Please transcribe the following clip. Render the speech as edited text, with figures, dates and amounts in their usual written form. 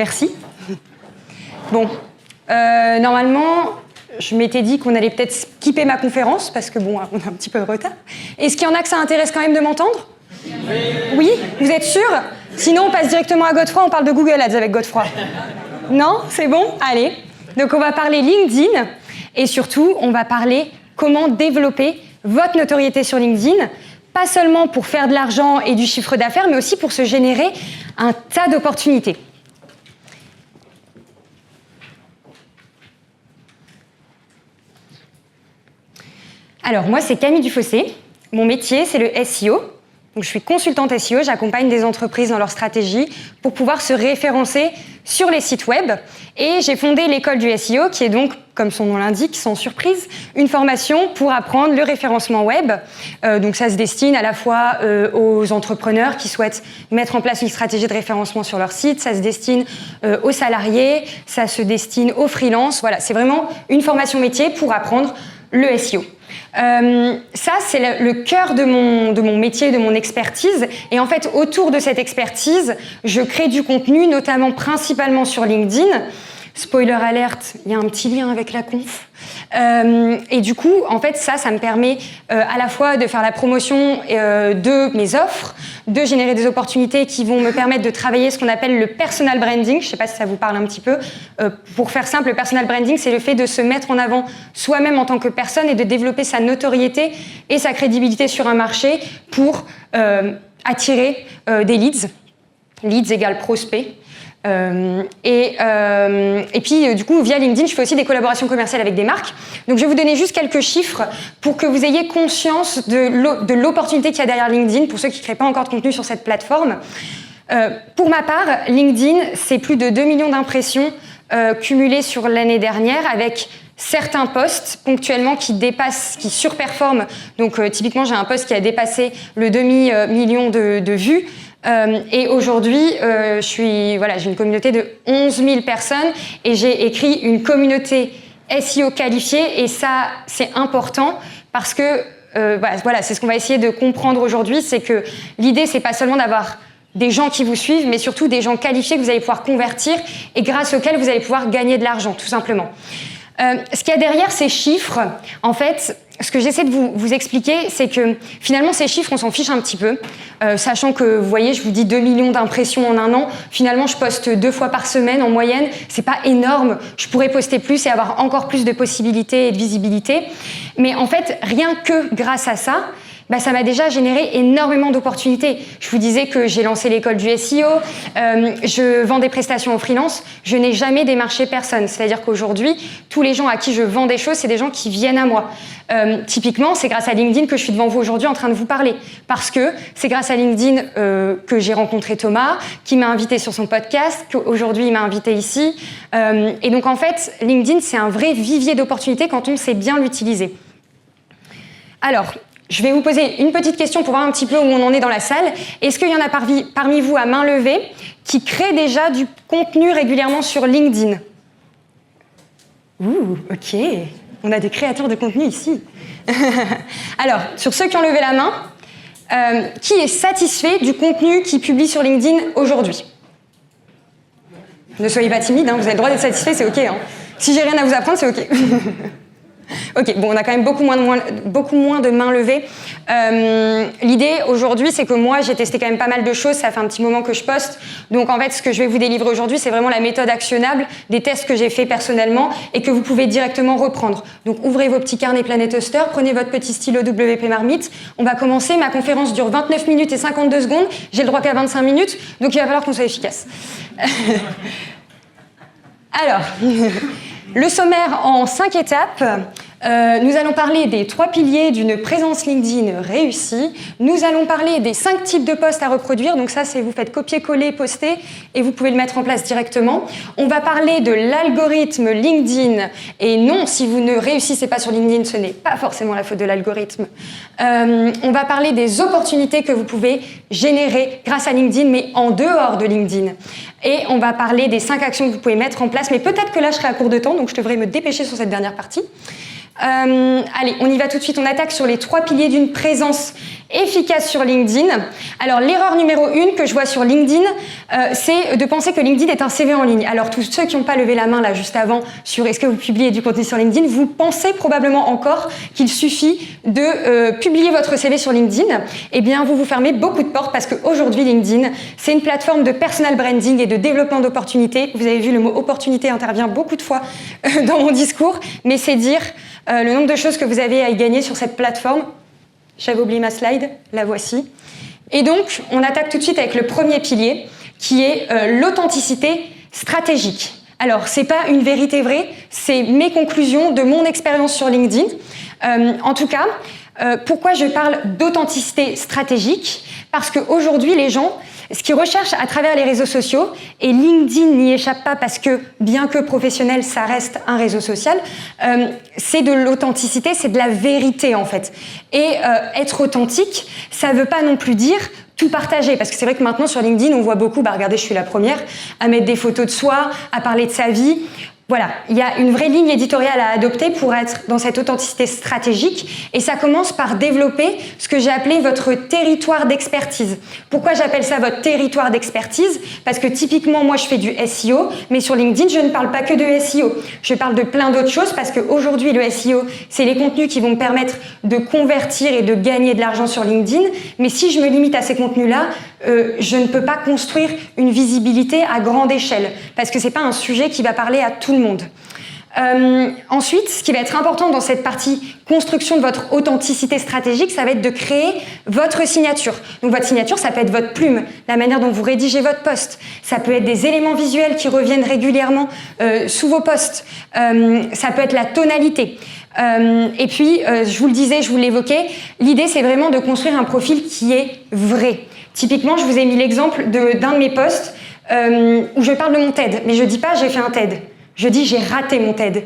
Merci. Bon, normalement, je m'étais dit qu'on allait peut-être skipper ma conférence, parce que bon, on a un petit peu de retard. Est-ce qu'il y en a que ça intéresse quand même de m'entendre ? Oui ? Vous êtes sûr ? Sinon, on passe directement à Godefroy, on parle de Google Ads avec Godefroy. Non ? C'est bon ? Allez. Donc, on va parler LinkedIn, et surtout, on va parler comment développer votre notoriété sur LinkedIn, pas seulement pour faire de l'argent et du chiffre d'affaires, mais aussi pour se générer un tas d'opportunités. Alors, moi, c'est Camille Dufossé. Mon métier, c'est le SEO. Donc, je suis consultante SEO, j'accompagne des entreprises dans leur stratégie pour pouvoir se référencer sur les sites web. Et j'ai fondé l'école du SEO, qui est donc, comme son nom l'indique, sans surprise, une formation pour apprendre le référencement web. Donc, ça se destine à la fois aux entrepreneurs qui souhaitent mettre en place une stratégie de référencement sur leur site, ça se destine aux salariés, ça se destine aux freelances. Voilà, c'est vraiment une formation métier pour apprendre le SEO. Ça, c'est le cœur de mon métier, de mon expertise. Et en fait, autour de cette expertise, je crée du contenu, notamment principalement sur LinkedIn. Spoiler alerte, il y a un petit lien avec la conf. Et du coup, en fait, ça me permet à la fois de faire la promotion de mes offres, de générer des opportunités qui vont me permettre de travailler ce qu'on appelle le personal branding. Je ne sais pas si ça vous parle un petit peu. Pour faire simple, le personal branding, c'est le fait de se mettre en avant soi-même en tant que personne et de développer sa notoriété et sa crédibilité sur un marché pour attirer des leads. Leads égale prospect. Et puis, du coup, via LinkedIn, je fais aussi des collaborations commerciales avec des marques. Donc, je vais vous donner juste quelques chiffres pour que vous ayez conscience de l'opportunité qu'il y a derrière LinkedIn pour ceux qui ne créent pas encore de contenu sur cette plateforme. Pour ma part, LinkedIn, c'est plus de 2 millions d'impressions cumulées sur l'année dernière avec certains posts ponctuellement qui dépassent, qui surperforment. Donc, typiquement, j'ai un post qui a dépassé le demi-million de vues. Et aujourd'hui, j'ai une communauté de 11 000 personnes et j'ai écrit une communauté SEO qualifiée et ça, c'est important parce que c'est ce qu'on va essayer de comprendre aujourd'hui, c'est que l'idée, c'est pas seulement d'avoir des gens qui vous suivent, mais surtout des gens qualifiés que vous allez pouvoir convertir et grâce auxquels vous allez pouvoir gagner de l'argent, tout simplement. Ce qu'il y a derrière ces chiffres, en fait, ce que j'essaie de vous expliquer, c'est que finalement, ces chiffres, on s'en fiche un petit peu, sachant que, vous voyez, je vous dis 2 millions d'impressions en un an. Finalement, je poste 2 fois par semaine en moyenne. C'est pas énorme. Je pourrais poster plus et avoir encore plus de possibilités et de visibilité. Mais en fait, rien que grâce à ça, ça m'a déjà généré énormément d'opportunités. Je vous disais que j'ai lancé l'école du SEO, je vends des prestations aux freelance, je n'ai jamais démarché personne. C'est-à-dire qu'aujourd'hui, tous les gens à qui je vends des choses, c'est des gens qui viennent à moi. Typiquement, c'est grâce à LinkedIn que je suis devant vous aujourd'hui en train de vous parler. Parce que c'est grâce à LinkedIn que j'ai rencontré Thomas, qui m'a invité sur son podcast, qu'aujourd'hui il m'a invité ici. Et donc en fait, LinkedIn, c'est un vrai vivier d'opportunités quand on sait bien l'utiliser. Alors, je vais vous poser une petite question pour voir un petit peu où on en est dans la salle. Est-ce qu'il y en a parmi vous à main levée qui créent déjà du contenu régulièrement sur LinkedIn ? Ok. On a des créateurs de contenu ici. Alors, sur ceux qui ont levé la main, qui est satisfait du contenu qu'ils publient sur LinkedIn aujourd'hui ? Ne soyez pas timide, vous avez le droit d'être satisfait, c'est ok. Si j'ai rien à vous apprendre, c'est ok. Ok, bon, on a quand même beaucoup moins de mains levées. L'idée aujourd'hui, c'est que moi, j'ai testé quand même pas mal de choses. Ça fait un petit moment que je poste. Donc, en fait, ce que je vais vous délivrer aujourd'hui, c'est vraiment la méthode actionnable des tests que j'ai fait personnellement et que vous pouvez directement reprendre. Donc, ouvrez vos petits carnets Planet Hoster, prenez votre petit stylo WP Marmite. On va commencer. Ma conférence dure 29 minutes et 52 secondes. J'ai le droit qu'à 25 minutes. Donc, il va falloir qu'on soit efficace. Alors, le sommaire en 5 étapes. Nous allons parler des 3 piliers d'une présence LinkedIn réussie. Nous allons parler des 5 types de posts à reproduire. Donc ça, c'est vous faites copier-coller, poster et vous pouvez le mettre en place directement. On va parler de l'algorithme LinkedIn. Et non, si vous ne réussissez pas sur LinkedIn, ce n'est pas forcément la faute de l'algorithme. On va parler des opportunités que vous pouvez générer grâce à LinkedIn, mais en dehors de LinkedIn. Et on va parler des 5 actions que vous pouvez mettre en place. Mais peut-être que là, je serai à court de temps, donc je devrais me dépêcher sur cette dernière partie. Allez, on y va tout de suite. On attaque sur les 3 piliers d'une présence efficace sur LinkedIn. Alors l'erreur numéro 1 que je vois sur LinkedIn, c'est de penser que LinkedIn est un CV en ligne. Alors tous ceux qui n'ont pas levé la main là juste avant sur est-ce que vous publiez du contenu sur LinkedIn, vous pensez probablement encore qu'il suffit de publier votre CV sur LinkedIn. Eh bien vous fermez beaucoup de portes parce qu'aujourd'hui LinkedIn, c'est une plateforme de personal branding et de développement d'opportunités. Vous avez vu, le mot opportunité intervient beaucoup de fois dans mon discours, mais c'est dire le nombre de choses que vous avez à y gagner sur cette plateforme. J'avais oublié ma slide, la voici. Et donc, on attaque tout de suite avec le premier pilier, qui est l'authenticité stratégique. Alors, c'est pas une vérité vraie, c'est mes conclusions de mon expérience sur LinkedIn. En tout cas, pourquoi je parle d'authenticité stratégique? Parce qu'aujourd'hui, les gens, ce qu'ils recherchent à travers les réseaux sociaux, et LinkedIn n'y échappe pas parce que, bien que professionnel, ça reste un réseau social, c'est de l'authenticité, c'est de la vérité en fait. Et être authentique, ça ne veut pas non plus dire tout partager, parce que c'est vrai que maintenant sur LinkedIn, on voit beaucoup, regardez, je suis la première, à mettre des photos de soi, à parler de sa vie. Voilà, il y a une vraie ligne éditoriale à adopter pour être dans cette authenticité stratégique et ça commence par développer ce que j'ai appelé votre territoire d'expertise. Pourquoi j'appelle ça votre territoire d'expertise? Parce que typiquement, moi, je fais du SEO, mais sur LinkedIn, je ne parle pas que de SEO. Je parle de plein d'autres choses parce qu'aujourd'hui, le SEO, c'est les contenus qui vont me permettre de convertir et de gagner de l'argent sur LinkedIn. Mais si je me limite à ces contenus-là, je ne peux pas construire une visibilité à grande échelle parce que c'est pas un sujet qui va parler à tout le monde. Ensuite, ce qui va être important dans cette partie construction de votre authenticité stratégique, ça va être de créer votre signature. Donc votre signature, ça peut être votre plume, la manière dont vous rédigez votre post. Ça peut être des éléments visuels qui reviennent régulièrement sous vos posts. Ça peut être la tonalité. Et puis, je vous le disais, je vous l'évoquais, l'idée c'est vraiment de construire un profil qui est vrai. Typiquement, je vous ai mis l'exemple d'un de mes posts où je parle de mon TED, mais je dis pas j'ai fait un TED. Je dis j'ai raté mon TED.